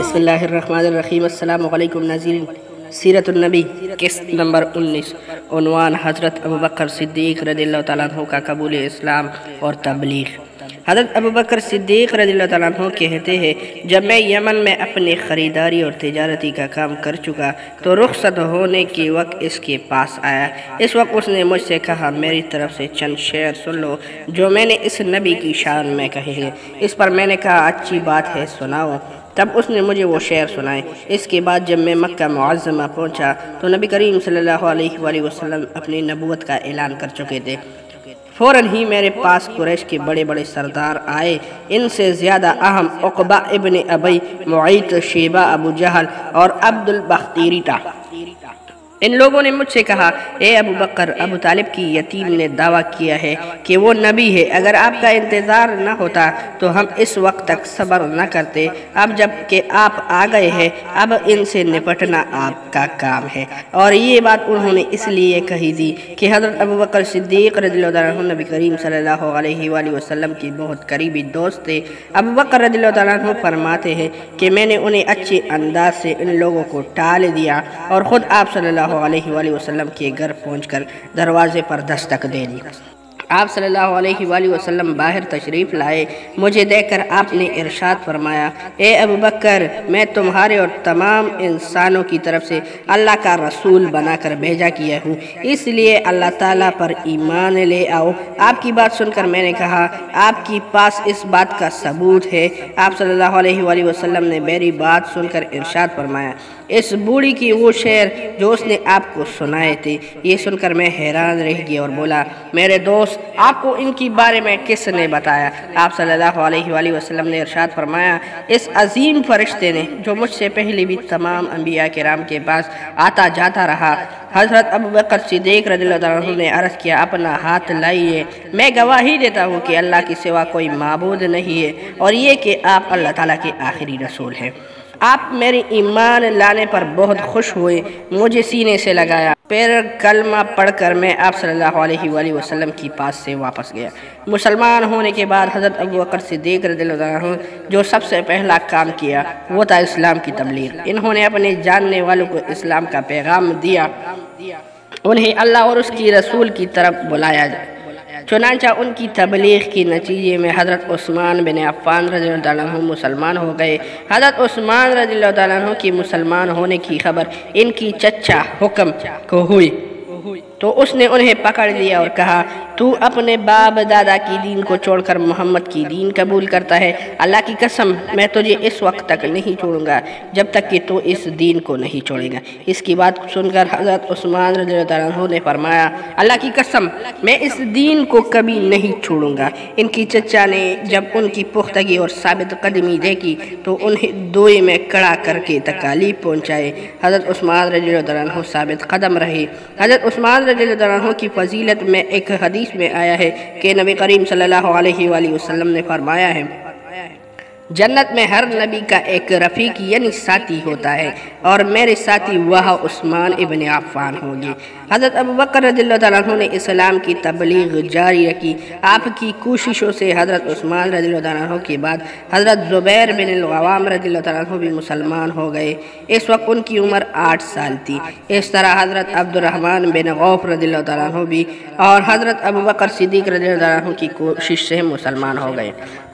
بسم اللہ الرحمن الرحیم۔ السلام علیکم ناظرین، سیرت النبی قسط نمبر 19، عنوان حضرت ابوبکر صدیق رضی اللہ تعالیٰ عنہ کا قبول اسلام اور تبلیغ۔ حضرت ابوبکر صدیق رضی اللہ تعالیٰ عنہ کہتے ہیں، جب میں یمن میں اپنی خریداری اور تجارتی کا کام کر چکا تو رخصت ہونے کے وقت اس کے پاس آیا۔ اس وقت اس نے مجھ سے کہا، میری طرف سے چند شعر سن لو جو میں نے اس نبی کی شان میں کہے ہیں۔ اس پر میں نے کہا، اچھی بات ہے، سناؤ۔ تب اس نے مجھے وہ شعر سنائے۔ اس کے بعد جب میں مکہ معظمہ پہنچا تو نبی کریم صلی اللہ علیہ وآلہ وسلم اپنی نبوت کا اعلان کر چکے تھے۔ فوراً ہی میرے پاس قریش کے بڑے بڑے سردار آئے۔ ان سے زیادہ اہم عقبہ ابن ابی معیط، شیبہ، ابو جہل اور عبد البختری تھا۔ ان لوگوں نے مجھ سے کہا، اے ابو بکر، ابو طالب کی یتیم نے دعویٰ کیا ہے کہ وہ نبی ہے، اگر آپ کا انتظار نہ ہوتا تو ہم اس وقت تک صبر نہ کرتے۔ اب جب کہ آپ آ گئے ہیں، اب ان سے نپٹنا آپ کا کام ہے۔ اور یہ بات انہوں نے اس لیے کہی تھی کہ حضرت ابوبکر صدیق رضی اللہ عنہ نبی کریم صلی اللہ علیہ وآلہ وسلم کی بہت قریبی دوست تھے۔ ابو بکر رضی اللہ عنہ فرماتے ہیں کہ میں نے انہیں اچھے انداز سے ان لوگوں کو ٹال دیا اور خود آپ صلی اللہ علیہ وآلہ وسلم کے گھر پہنچ کر دروازے پر دستک دے دی۔ آپ صلی اللہ علیہ وآلہ وسلم باہر تشریف لائے۔ مجھے دیکھ کر آپ نے ارشاد فرمایا، اے ابو بکر، میں تمہارے اور تمام انسانوں کی طرف سے اللہ کا رسول بنا کر بھیجا کیا ہوں، اس لیے اللہ تعالیٰ پر ایمان لے آؤ۔ آپ کی بات سن کر میں نے کہا، آپ کے پاس اس بات کا ثبوت ہے؟ آپ صلی اللہ علیہ وآلہ وسلم نے میری بات سن کر ارشاد فرمایا، اس بوڑھی کی وہ شعر جو اس نے آپ کو سنائے تھے۔ یہ سن کر میں حیران رہ گیا اور بولا، میرے دوست، آپ کو ان کی بارے میں کس نے بتایا؟ آپ صلی اللہ علیہ وآلہ وسلم نے ارشاد فرمایا، اس عظیم فرشتے نے جو مجھ سے پہلے بھی تمام انبیاء کرام کے پاس آتا جاتا رہا۔ حضرت ابوبکر صدیق رضی اللہ عنہ نے عرض کیا، اپنا ہاتھ لائیے، میں گواہی دیتا ہوں کہ اللہ کے سوا کوئی معبود نہیں ہے اور یہ کہ آپ اللہ تعالیٰ کے آخری رسول ہیں۔ آپ میری ایمان لانے پر بہت خوش ہوئے، مجھے سینے سے لگایا، پھر کلمہ پڑھ کر میں آپ صلی اللہ علیہ وآلہ وسلم کی پاس سے واپس گیا۔ مسلمان ہونے کے بعد حضرت ابوبکر صدیق رضی اللہ عنہ جو سب سے پہلا کام کیا وہ تھا اسلام کی تبلیغ۔ انہوں نے اپنے جاننے والوں کو اسلام کا پیغام دیا، انہیں اللہ اور اس کی رسول کی طرف بلایا جائے۔ چنانچہ ان کی تبلیغ کے نتیجے میں حضرت عثمان بن عفان رضی اللہ عنہ مسلمان ہو گئے۔ حضرت عثمان رضی اللہ عنہ کی مسلمان ہونے کی خبر ان کی چچا حکم کو ہوئی تو اس نے انہیں پکڑ لیا اور کہا، تو اپنے باپ دادا کی دین کو چھوڑ کر محمد کی دین قبول کرتا ہے؟ اللہ کی قسم، میں تجھے اس وقت تک نہیں چھوڑوں گا جب تک کہ تو اس دین کو نہیں چھوڑے گا۔ اس کی بات سن کر حضرت عثمان رضی اللہ عنہ نے فرمایا، اللہ کی قسم، میں اس دین کو کبھی نہیں چھوڑوں گا۔ ان کی چچا نے جب ان کی پختگی اور ثابت قدمی دیکھی تو انہیں دوئے میں کڑا کر کے تکالیف پہنچائے۔ حضرت عثمان رضی اللہ عنہ ثابت قدم رہے۔ حضرت عثمان رضی اللہ عنہ کی فضیلت میں ایک حدیث میں آیا ہے کہ نبی کریم صلی اللہ علیہ وآلہ وسلم نے فرمایا ہے، جنت میں ہر نبی کا ایک رفیق یعنی ساتھی ہوتا ہے اور میرے ساتھی وہ عثمان ابن عفان ہوں گے۔ حضرت ابوبکر رضی اللہ عنہ نے اسلام کی تبلیغ جاری رکھی۔ آپ کی کوششوں سے حضرت عثمان رضی اللہ عنہ کے بعد حضرت زبیر بن العوام رضی اللہ عنہ بھی مسلمان ہو گئے۔ اس وقت ان کی عمر 8 سال تھی۔ اس طرح حضرت عبد الرحمن بن عوف رضی اللہ عنہ بھی اور حضرت ابوبکر صدیق رضی اللہ عنہ کی کوشش سے مسلمان ہو گئے۔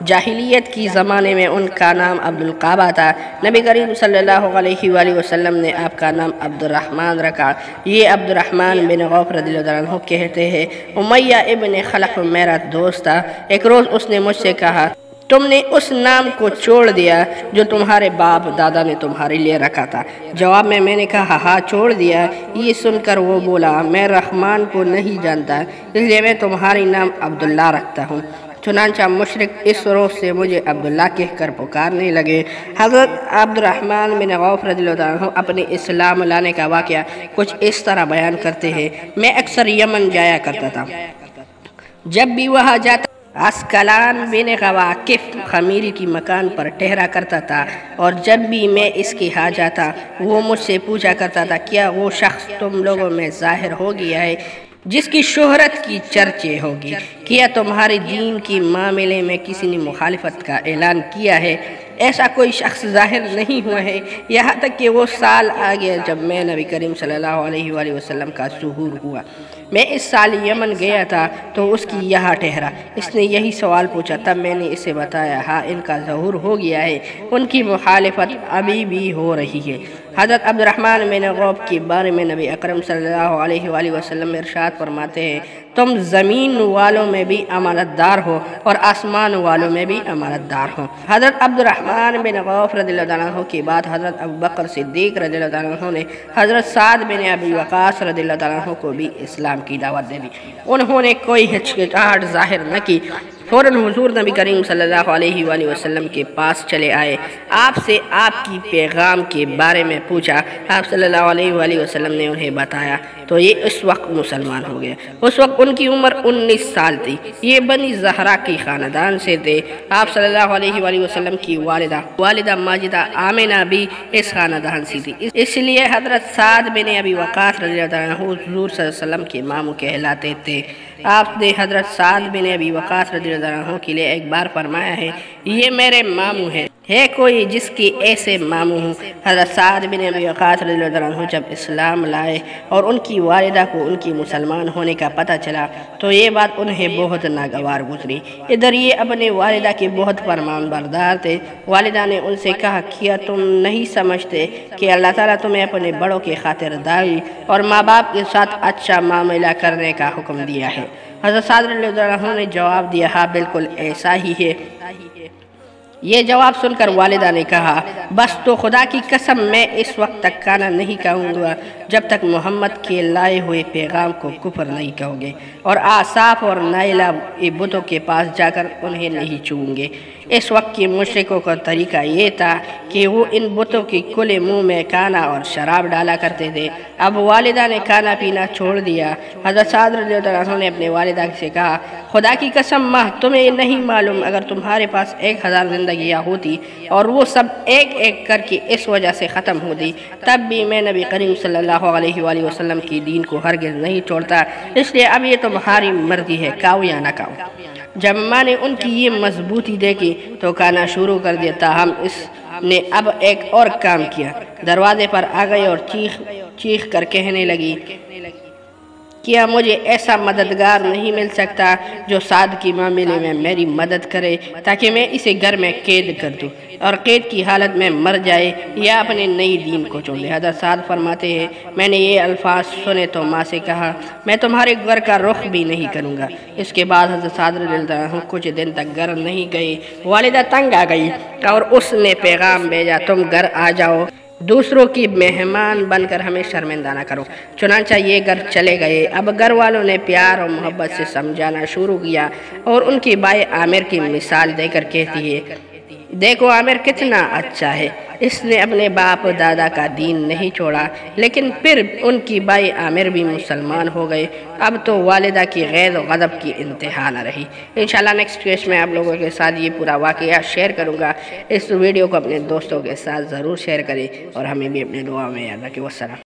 جاہلیت کی زمانے میں ان کا نام عبد القعبہ تھا۔ نبی کریم صلی اللہ علیہ وآلہ وسلم نے آپ کا نام عبد الرحمن رکھا۔ یہ عبد الرحمن بن عوف رضی اللہ عنہ کہتے ہیں، امیہ ابن خلف میرا دوست تھا۔ ایک روز اس نے مجھ سے کہا، تم نے اس نام کو چھوڑ دیا جو تمہارے باپ دادا نے تمہارے لیے رکھا تھا؟ جواب میں نے کہا، ہاں چھوڑ دیا۔ یہ سن کر وہ بولا، میں رحمان کو نہیں جانتا، اس لیے میں تمہاری نام عبداللہ رکھتا ہوں۔ چنانچہ مشرک اس روز سے مجھے عبداللہ کہہ کر پکارنے لگے۔ حضرت عبد الرحمن بن عوف رضی اللہ عنہ اپنے اسلام لانے کا واقعہ کچھ اس طرح بیان کرتے ہیں، میں اکثر یمن جایا کرتا تھا۔ جب بھی وہاں جاتا عسقلان بن غواقف خمیری کی مکان پر ٹھہرا کرتا تھا، اور جب بھی میں اس کے ہاں جاتا وہ مجھ سے پوچھا کرتا تھا، کیا وہ شخص تم لوگوں میں ظاہر ہو گیا ہے؟ جس کی شہرت کی چرچے ہوگی۔ کیا تمہارے دین کی معاملے میں کسی نے مخالفت کا اعلان کیا ہے؟ ایسا کوئی شخص ظاہر نہیں ہوا ہے، یہاں تک کہ وہ سال آ گیا جب میں نبی کریم صلی اللہ علیہ وآلہ وسلم کا ظہور ہوا۔ میں اس سال یمن گیا تھا تو اس کی یہاں ٹھہرا۔ اس نے یہی سوال پوچھا، تب میں نے اسے بتایا ہاں ان کا ظہور ہو گیا ہے، ان کی مخالفت ابھی بھی ہو رہی ہے۔ حضرت عبد الرحمن بن عوف کے بارے میں نبی اکرم صلی اللہ علیہ وآلہ وسلم ارشاد فرماتے ہیں، تم زمین والوں میں بھی امانت دار ہو اور آسمان والوں میں بھی امانت دار ہو۔ حضرت عبد الرحمن بن عوف رضی اللہ عنہ کے بعد حضرت ابوبکر صدیق رضی اللہ عنہ نے حضرت سعد بن ابی وقاص رضی اللہ عنہ کو بھی اسلام کی دعوت دے دی۔ انہوں نے کوئی ہچکچاہٹ ظاہر نہ کی، فوراً حضور نبی کریم صلی اللہ علیہ وآلہ وسلم کے پاس چلے آئے، آپ سے آپ کی پیغام کے بارے میں پوچھا۔ آپ صلی اللہ علیہ وآلہ وسلم نے انہیں بتایا تو یہ اس وقت مسلمان ہو گئے۔ اس وقت ان کی عمر 19 سال تھی۔ یہ بنی زہرا کی خاندان سے تھے۔ آپ صلی اللہ علیہ وآلہ وسلم کی والدہ ماجدہ آمنہ بھی اس خاندان سے تھی، اس لیے حضرت سعد بن ابی وقاص رضی اللہ عنہ حضور صلی اللہ علیہ وسلم کے ماموں کہلاتے تھے۔ آپ نے حضرت سعد بن ابی وقاص رضی اللہ عنہ کے لیے ایک بار فرمایا ہے، یہ میرے ماموں ہیں، ہے کوئی جس کی ایسے ماموں ہوں؟ حضرت سعد بن ابی وقاص رضی اللہ عنہ جب اسلام لائے اور ان کی والدہ کو ان کی مسلمان ہونے کا پتہ چلا تو یہ بات انہیں بہت ناگوار گزری۔ ادھر یہ اپنے والدہ کے بہت فرمان بردار تھے۔ والدہ نے ان سے کہا، کیا تم نہیں سمجھتے کہ اللہ تعالیٰ تمہیں اپنے بڑوں کی خاطر داری اور ماں باپ کے ساتھ اچھا معاملہ کرنے کا حکم دیا ہے؟ حضرت سعد رضی اللہ عنہ نے جواب دیا، ہاں بالکل ایسا ہی ہے۔ یہ جواب سن کر والدہ نے کہا، بس تو خدا کی قسم میں اس وقت تک کھانا نہیں کھاؤں گا جب تک محمد کے لائے ہوئے پیغام کو کفر نہیں کہو گے، اور آصاف اور نائلہ بتوں کے پاس جا کر انہیں نہیں چھوؤں گے۔ اس وقت کے مشرکوں کا طریقہ یہ تھا کہ وہ ان بتوں کے کھلے منہ میں کھانا اور شراب ڈالا کرتے تھے۔ اب والدہ نے کھانا پینا چھوڑ دیا۔ حضرت سعد رضی اللہ عنہ نے اپنے والدہ سے کہا، خدا کی قسم ماں، تمہیں نہیں معلوم اگر تمہارے پاس 1000 زندگیاں ہوتی اور وہ سب ایک ایک کر کے اس وجہ سے ختم ہوتی، تب بھی میں نبی کریم صلی اللہ علیہ وآلہ وسلم کی دین کو ہرگز نہیں چھوڑتا، اس لیے اب یہ تمہاری مرضی ہے، کھاؤ یا نہ کھاؤ۔ جب ماں نے ان کی یہ مضبوطی دیکھی تو کھانا شروع کر دیا، تاہم اس نے اب ایک اور کام کیا، دروازے پر آ گئی اور چیخ کر کہنے لگی، کیا مجھے ایسا مددگار نہیں مل سکتا جو سعد کی معاملے میں میری مدد کرے تاکہ میں اسے گھر میں قید کر دوں اور قید کی حالت میں مر جائے یا اپنے نئی دین کو چھوڑ لے؟ حضرت سعد فرماتے ہیں، میں نے یہ الفاظ سنے تو ماں سے کہا، میں تمہارے گھر کا رخ بھی نہیں کروں گا۔ اس کے بعد حضرت سعد رضی اللہ عنہ کچھ دن تک گھر نہیں گئے۔ والدہ تنگ آ گئی اور اس نے پیغام بھیجا، تم گھر آ جاؤ، دوسروں کی مہمان بن کر ہمیں شرمندہ نہ کرو۔ چنانچہ یہ گھر چلے گئے۔ اب گھر والوں نے پیار اور محبت سے سمجھانا شروع کیا اور ان کی بھائی عامر کی مثال دے کر کہتی ہے، دیکھو عامر کتنا اچھا ہے، اس نے اپنے باپ دادا کا دین نہیں چھوڑا، لیکن پھر ان کی بھائی عامر بھی مسلمان ہو گئے۔ اب تو والدہ کی غیظ و غضب کی انتہا نہ رہی۔ انشاءاللہ نیکسٹ کیس میں آپ لوگوں کے ساتھ یہ پورا واقعہ شیئر کروں گا۔ اس ویڈیو کو اپنے دوستوں کے ساتھ ضرور شیئر کریں اور ہمیں بھی اپنے دعا میں یاد رکھیں۔ والسلام۔